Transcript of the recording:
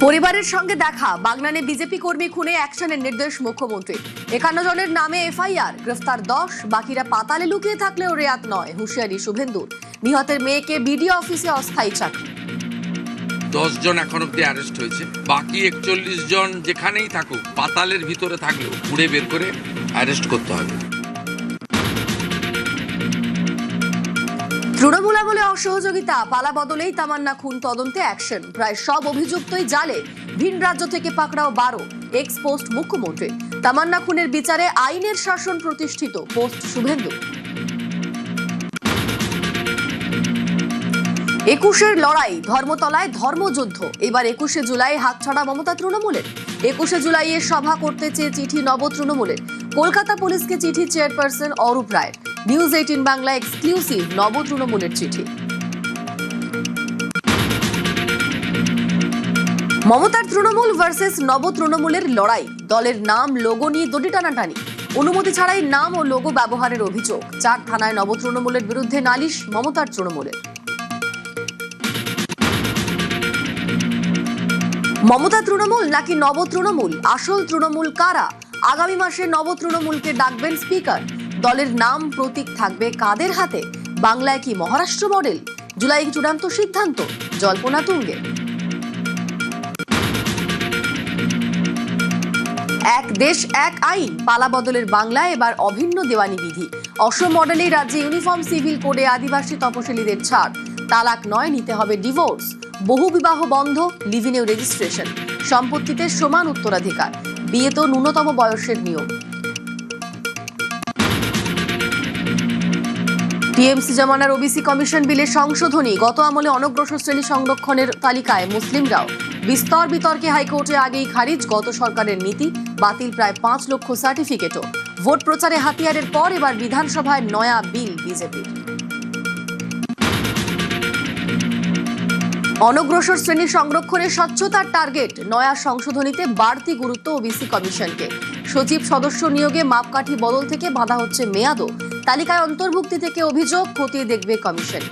পরিবারের সঙ্গে দেখা, বাগনানে বিজেপি কর্মী খুনে অ্যাকশনের নির্দেশ মুখ্যমন্ত্রী। 51 জনের নামে এফআইআর, গ্রেফতার 10, বাকিরা পাতালে লুকিয়ে থাকলেও রেয়াত নয়, হুঁশিয়ারি শুভেন্দুর। নিহতের মেয়েকে বিডিও অফিসে অস্থায়ী চাকরি। 10 জন এখন অব্দি অ্যারেস্ট হয়েছে, বাকি 41 জন যেখানেই থাকুক, পাতালের ভিতরে থাকলেও ঘুরে বের করে অ্যারেস্ট করতে হবে। তৃণমূল আমলে অসহযোগিতা, পালা বদলেই তামান্না খুন তদন্তে অ্যাকশন। প্রায় সব অভিযুক্তই জালে, ভিন রাজ্য থেকে পাকড়াও 12, এক্স পোস্ট মুখ্যমন্ত্রী। তামান্না খুনের বিচারে আইনের শাসন প্রতিষ্ঠিত, পোস্ট শুভেন্দু। 21-এর লড়াই, ধর্মতলায় ধর্মযুদ্ধ। এবার 21শে জুলাই হাতছাড়া মমতা তৃণমূলের। 21শে জুলাইয়ে সভা করতে চেয়ে চিঠি নব তৃণমূলের। কলকাতা পুলিশকে চিঠি চেয়ারপারসন অরূপ রায়ের। নিউজ 18 বাংলা এক্সক্লুসিভ নব তৃণমূলের চিঠি। মমতার তৃণমূল ভার্সেস নব তৃণমূলের লড়াই। দলের নাম, লোগো নিয়ে দড়ি টানাটানি। অনুমতি ছাড়াই নাম ও লোগো ব্যবহারের অভিযোগ। 4 থানায় নব তৃণমূলের বিরুদ্ধে নালিশ মমতার তৃণমূলের। মমতা তৃণমূল নাকি নব তৃণমূল? আসল তৃণমূল কারা? আগামী মাসে নব তৃণমূলকে ডাকবেন স্পিকার। দলের নাম, প্রতীক থাকবে কাদের হাতে? বাংলায় কি মহারাষ্ট্র মডেল? জুলাই চূড়ান্ত সিদ্ধান্ত, জল্পনা তুঙ্গে। এক দেশ এক আইন, পালা বদলের বাংলায় এবার অভিন্ন দেওয়ানি বিধি। অসম মডেলে রাজ্যে ইউনিফর্ম সিভিল কোডে আদিবাসী তপশিলীদের ছাড়। তালাক নয়, নিতে হবে ডিভোর্স। বহু বিবাহ বন্ধ, লিভিনেও রেজিস্ট্রেশন। সম্পত্তিতে সমান উত্তরাধিকার। বিয়ে তো ন্যূনতম বয়সের নিয়ম। টিএমসি জমানার ওবিসি কমিশন বিলে সংশোধনী। গত আমলে অনগ্রসর শ্রেণী সংরক্ষণের তালিকায় মুসলিমরাও। বিস্তর বিতর্কে হাইকোর্টে আগেই খারিজ গত সরকারের নীতি। বাতিল প্রায় 5 লক্ষ সার্টিফিকেটও। ভোট প্রচারে হাতিয়ারের পর এবার বিধানসভায় নয়া বিল বিজেপির। অনগ্রসর শ্রেণী সংরক্ষণে স্বচ্ছতার টার্গেট। নয়া সংশোধনীতে বাড়তি গুরুত্ব ওবিসি কমিশনকে। সচিব সদস্য নিয়োগে মাপকাঠি বদল থেকে বাধা হচ্ছে মেয়াদও। তালিকায় অন্তর্ভুক্তি থেকে অভিযোগ খতিয়ে দেখবে কমিশন।